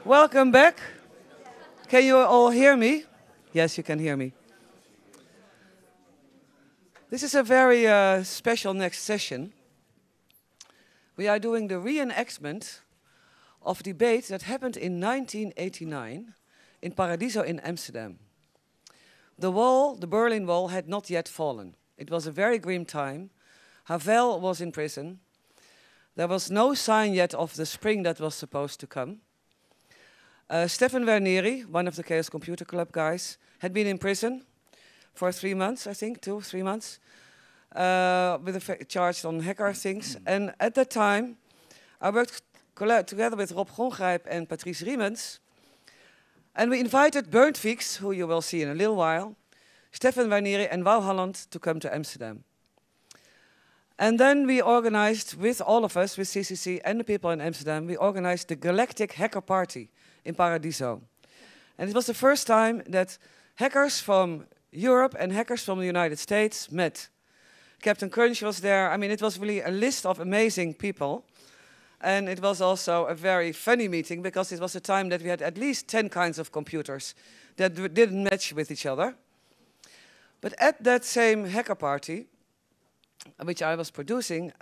Welcome back. Can you all hear me? Yes, you can hear me. This is a very special next session. We are doing the reenactment of a debate that happened in 1989 in Paradiso in Amsterdam. The wall, the Berlin Wall, had not yet fallen. It was a very grim time. Havel was in prison. There was no sign yet of the spring that was supposed to come. Stefan Werneri, one of the Chaos Computer Club guys, had been in prison for 3 months, I think, 2-3 months, charged on hacker things. And at that time, I worked together with Rob Gongrijp and Patrice Riemens, and we invited Bernd Vieks, who you will see in a little while, Stefan Werneri and Wau Holland to come to Amsterdam. And then we organized, with all of us, with CCC and the people in Amsterdam, we organized the Galactic Hacker Party in Paradiso. And it was the first time that hackers from Europe and hackers from the United States met. Captain Crunch was there. I mean, it was really a list of amazing people. And it was also a very funny meeting because it was a time that we had at least 10 kinds of computers that didn't match with each other. But at that same hacker party, which I was producing,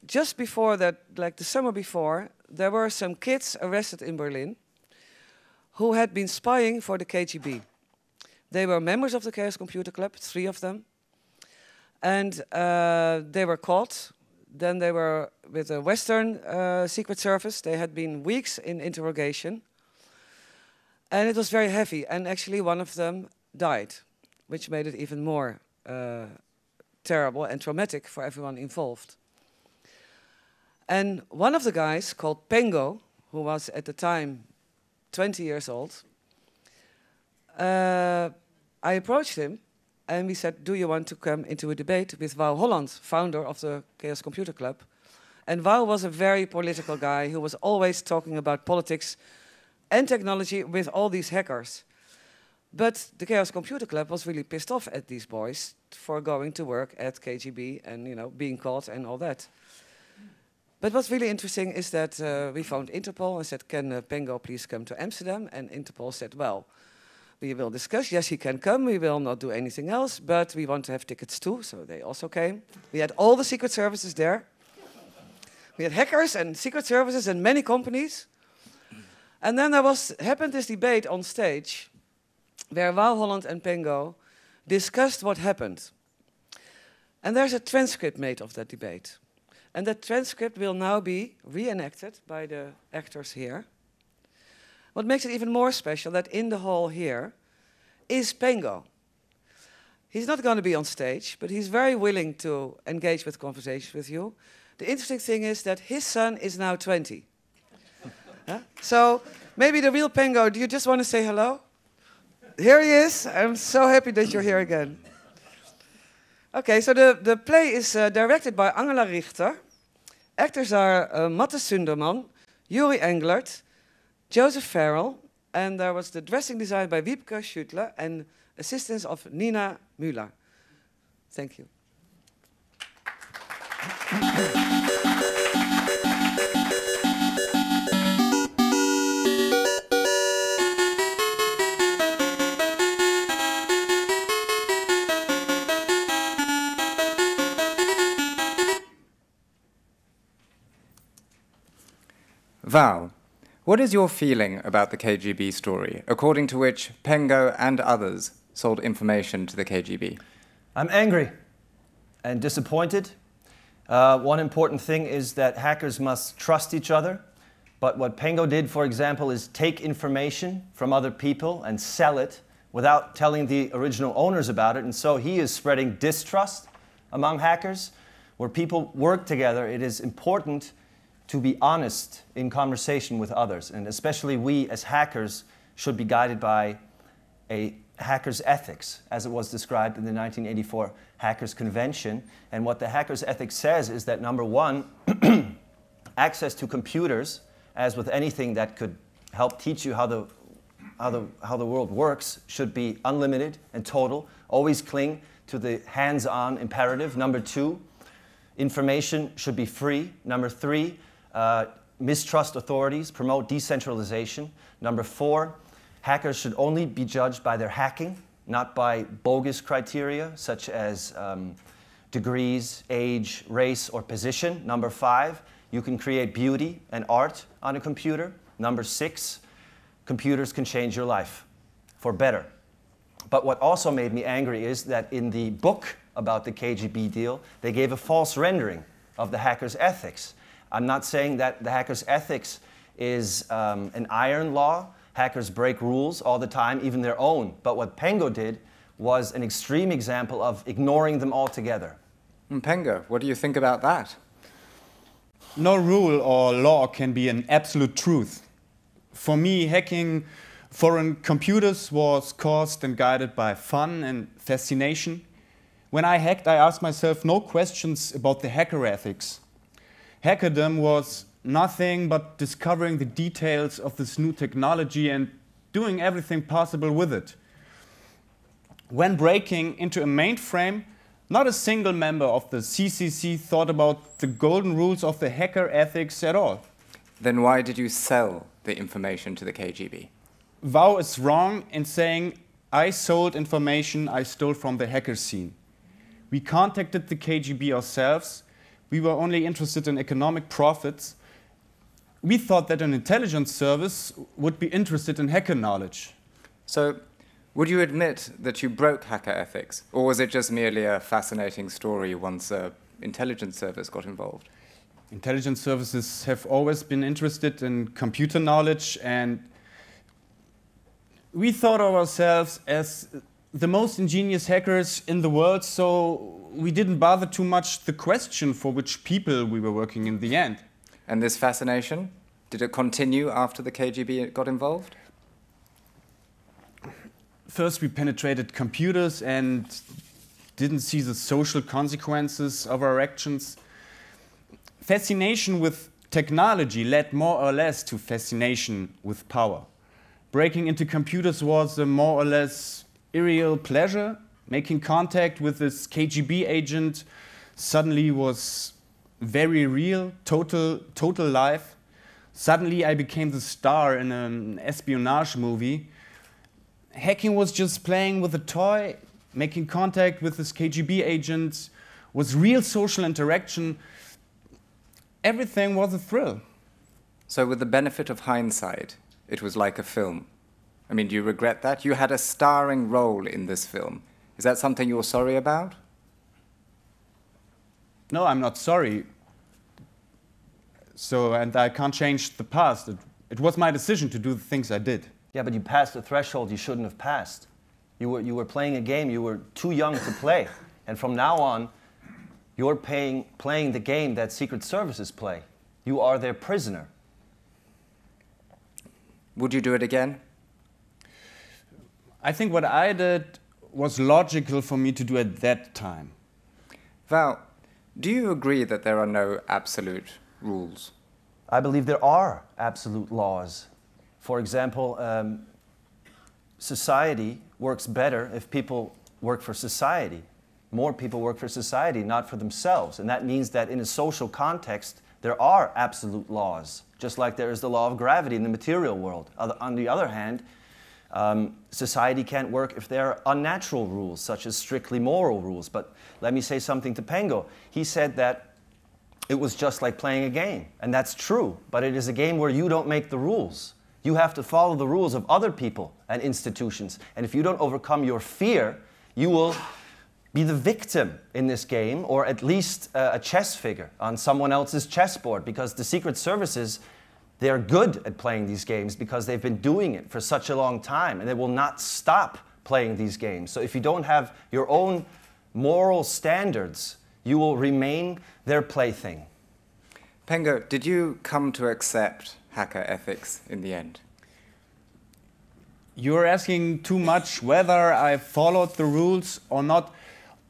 just before that, like the summer before, there were some kids arrested in Berlin who had been spying for the KGB. They were members of the Chaos Computer Club, 3 of them, and they were caught. Then they were with the Western Secret Service. They had been weeks in interrogation, and it was very heavy, and actually one of them died, which made it even more terrible and traumatic for everyone involved. And one of the guys, called Pengo, who was at the time 20 years old, I approached him and we said, do you want to come into a debate with Wau Holland, founder of the Chaos Computer Club? And Wau was a very political guy who was always talking about politics and technology with all these hackers. But the Chaos Computer Club was really pissed off at these boys for going to work at KGB and, you know, being caught and all that. But what's really interesting is that we phoned Interpol and said, can Pengo please come to Amsterdam? And Interpol said, well, we will discuss. Yes, he can come. We will not do anything else, but we want to have tickets too. So they also came. We had all the secret services there. We had hackers and secret services and many companies. And then there happened this debate on stage where Wau Holland and Pengo discussed what happened. And there's a transcript made of that debate. And that transcript will now be reenacted by the actors here. What makes it even more special that in the hall here is Pengo. He's not going to be on stage, but he's very willing to engage with conversations with you. The interesting thing is that his son is now 20. So maybe the real Pengo, do you just want to say hello? Here he is. I'm so happy that you're here again. Okay, so the play is directed by Angela Richter. Actors are Matte Sunderman, Juri Englert, Joseph Farrell, and there was the dressing design by Wiebke Schüttler and assistance of Nina Müller. Thank you. Wau, what is your feeling about the KGB story, according to which Pengo and others sold information to the KGB? I'm angry and disappointed. One important thing is that hackers must trust each other. But what Pengo did, for example, is take information from other people and sell it without telling the original owners about it. And so he is spreading distrust among hackers. Where people work together, it is important to be honest in conversation with others. And especially we as hackers should be guided by a hacker's ethics, as it was described in the 1984 Hackers Convention. And what the hacker's ethics says is that, number one, access to computers, as with anything that could help teach you how the world works, should be unlimited and total. Always cling to the hands-on imperative. Number two, information should be free. Number three, mistrust authorities, promote decentralization. Number 4, hackers should only be judged by their hacking, not by bogus criteria such as degrees, age, race, or position. Number 5, you can create beauty and art on a computer. Number 6, computers can change your life for better. But what also made me angry is that in the book about the KGB deal, they gave a false rendering of the hacker's ethics. I'm not saying that the hacker's ethics is an iron law. Hackers break rules all the time, even their own. But what Pengo did was an extreme example of ignoring them altogether. Pengo, what do you think about that? No rule or law can be an absolute truth. For me, hacking foreign computers was caused and guided by fun and fascination. When I hacked, I asked myself no questions about the hacker ethics. Hackerdom was nothing but discovering the details of this new technology and doing everything possible with it. When breaking into a mainframe, not a single member of the CCC thought about the golden rules of the hacker ethics at all. Then why did you sell the information to the KGB? Wau is wrong in saying, I sold information I stole from the hacker scene. We contacted the KGB ourselves. We were only interested in economic profits. We thought that an intelligence service would be interested in hacker knowledge. So, would you admit that you broke hacker ethics? Or was it just merely a fascinating story once an intelligence service got involved? Intelligence services have always been interested in computer knowledge, and we thought of ourselves as the most ingenious hackers in the world, so we didn't bother too much the question for which people we were working in the end. And this fascination, did it continue after the KGB got involved? First, we penetrated computers and didn't see the social consequences of our actions. Fascination with technology led more or less to fascination with power. Breaking into computers was a more or less irreal pleasure. Making contact with this KGB agent suddenly was very real, total life. Suddenly I became the star in an espionage movie. Hacking was just playing with a toy. Making contact with this KGB agent was real social interaction. Everything was a thrill. So with the benefit of hindsight, it was like a film. I mean, do you regret that? You had a starring role in this film. Is that something you're sorry about? No, I'm not sorry. And I can't change the past. It was my decision to do the things I did. Yeah, but you passed a threshold you shouldn't have passed. You were playing a game you were too young to play. And from now on, you're playing the game that secret services play. You are their prisoner. Would you do it again? I think what I did was logical for me to do at that time. Wau, do you agree that there are no absolute rules? I believe there are absolute laws. For example, society works better if people work for society. More people work for society, not for themselves. And that means that in a social context, there are absolute laws, just like there is the law of gravity in the material world. On the other hand, society can't work if there are unnatural rules, such as strictly moral rules. But let me say something to Pengo. He said that it was just like playing a game. And that's true, but it is a game where you don't make the rules. You have to follow the rules of other people and institutions. And if you don't overcome your fear, you will be the victim in this game, or at least a chess figure on someone else's chessboard, because the secret services, they're good at playing these games because they've been doing it for such a long time, and they will not stop playing these games. So if you don't have your own moral standards, you will remain their plaything. Pengo, did you come to accept hacker ethics in the end? You're asking too much whether I followed the rules or not.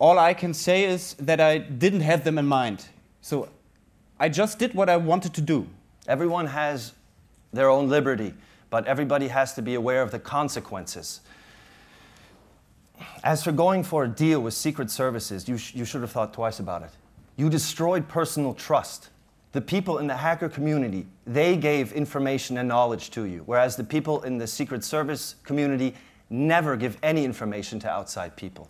All I can say is that I didn't have them in mind. So I just did what I wanted to do. Everyone has their own liberty, but everybody has to be aware of the consequences. As for going for a deal with secret services, you should have thought twice about it. You destroyed personal trust. The people in the hacker community, they gave information and knowledge to you, whereas the people in the Secret Service community never give any information to outside people.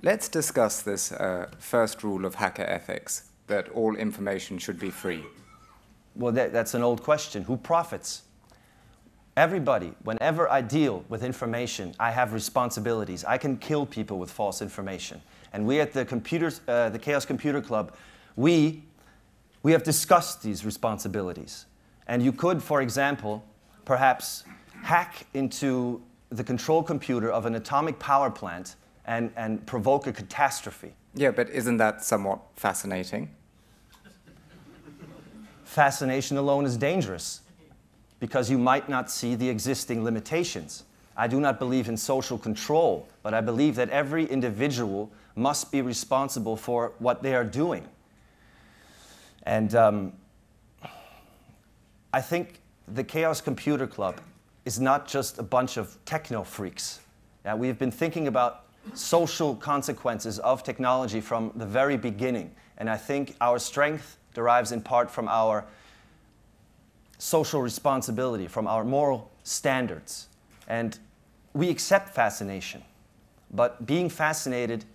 Let's discuss this first rule of hacker ethics, that all information should be free. Well, that's an old question. Who profits? Everybody, whenever I deal with information, I have responsibilities. I can kill people with false information. And we at the Chaos Computer Club, we have discussed these responsibilities. And you could, for example, perhaps hack into the control computer of an atomic power plant and provoke a catastrophe. Yeah, but isn't that somewhat fascinating? Fascination alone is dangerous because you might not see the existing limitations. I do not believe in social control, but I believe that every individual must be responsible for what they are doing. And I think the Chaos Computer Club is not just a bunch of techno freaks. We have been thinking about social consequences of technology from the very beginning. And I think our strength derives in part from our social responsibility, from our moral standards. And we accept fascination, but being fascinated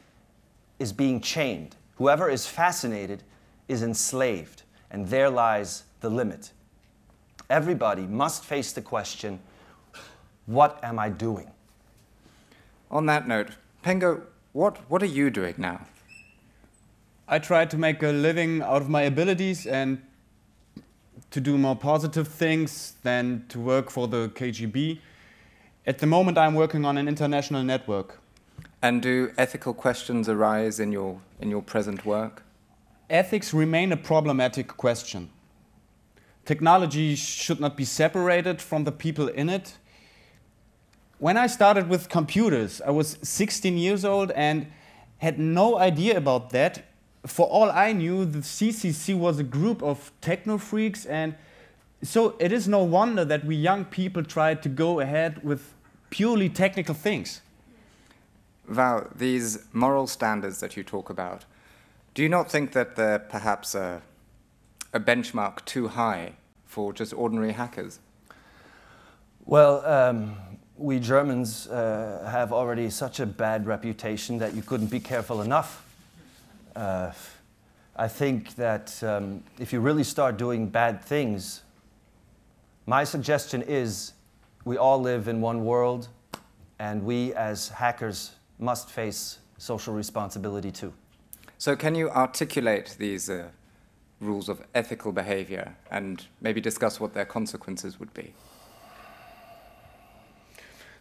is being chained. Whoever is fascinated is enslaved, and there lies the limit. Everybody must face the question, what am I doing? On that note, Pengo, what are you doing now? I try to make a living out of my abilities and to do more positive things than to work for the KGB. At the moment, I'm working on an international network. And do ethical questions arise in your present work? Ethics remain a problematic question. Technology should not be separated from the people in it. When I started with computers, I was 16 years old and had no idea about that. For all I knew, the CCC was a group of techno freaks, and so it is no wonder that we young people tried to go ahead with purely technical things. Wau, these moral standards that you talk about, do you not think that they're perhaps a benchmark too high for just ordinary hackers? Well, we Germans have already such a bad reputation that you couldn't be careful enough. I think that if you really start doing bad things, my suggestion is we all live in one world, and we as hackers must face social responsibility too. So can you articulate these rules of ethical behavior and maybe discuss what their consequences would be?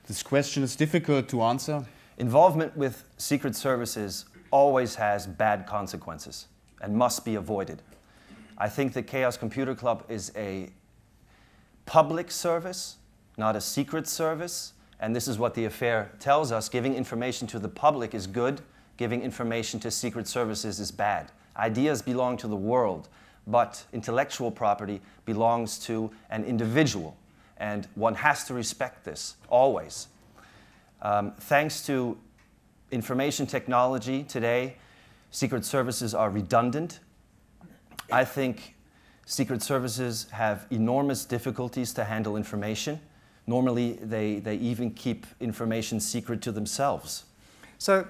This question is difficult to answer. Involvement with secret services always has bad consequences and must be avoided. I think the Chaos Computer Club is a public service, not a secret service, and this is what the affair tells us. Giving information to the public is good, giving information to secret services is bad. Ideas belong to the world, but intellectual property belongs to an individual, and one has to respect this, always. Thanks to information technology today, secret services are redundant. I think secret services have enormous difficulties to handle information. Normally, they even keep information secret to themselves. So,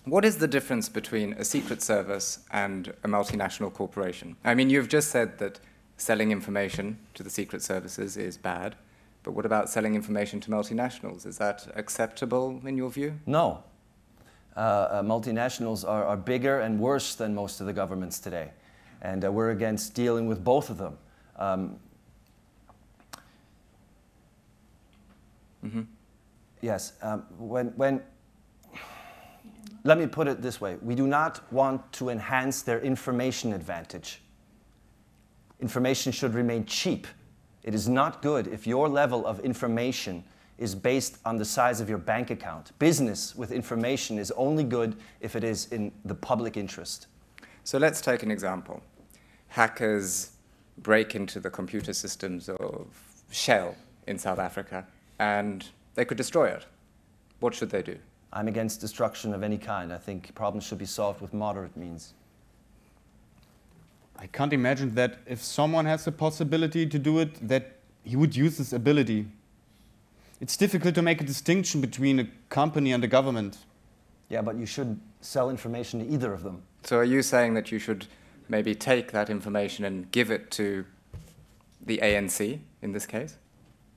what is the difference between a secret service and a multinational corporation? I mean, you've just said that selling information to the secret services is bad, but what about selling information to multinationals? Is that acceptable in your view? No. Multinationals are bigger and worse than most of the governments today, and we're against dealing with both of them. Yes, let me put it this way. We do not want to enhance their information advantage. Information should remain cheap. It is not good if your level of information is based on the size of your bank account. Business with information is only good if it is in the public interest. So let's take an example. Hackers break into the computer systems of Shell in South Africa, and they could destroy it. What should they do? I'm against destruction of any kind. I think problems should be solved with moderate means. I can't imagine that if someone has the possibility to do it, that he would use this ability. It's difficult to make a distinction between a company and a government. Yeah, but you should sell information to either of them. So are you saying that you should maybe take that information and give it to the ANC in this case?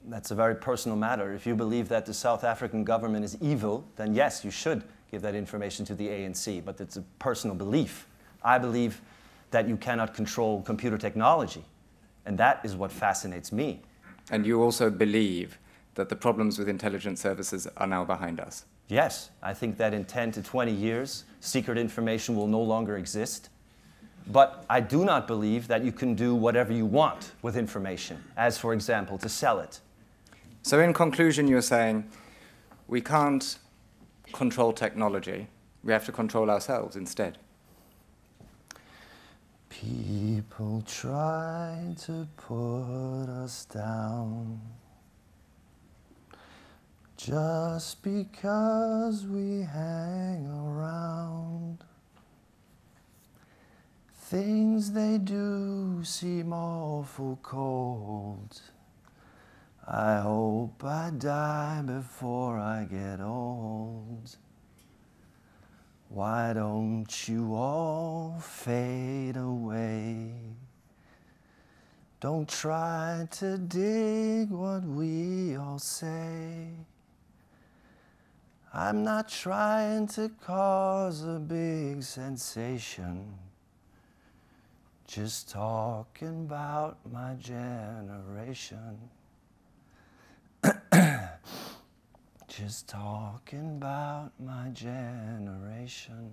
That's a very personal matter. If you believe that the South African government is evil, then yes, you should give that information to the ANC, but it's a personal belief. I believe that you cannot control computer technology, and that is what fascinates me. And you also believe that the problems with intelligence services are now behind us? Yes, I think that in 10 to 20 years, secret information will no longer exist. But I do not believe that you can do whatever you want with information, as, for example, to sell it. So in conclusion, you're saying we can't control technology, we have to control ourselves instead. People try to put us down just because we hang around. Things they do seem awful cold. I hope I die before I get old. Why don't you all fade away? Don't try to dig what we all say. I'm not trying to cause a big sensation. Just talking about my generation. Just talking about my generation.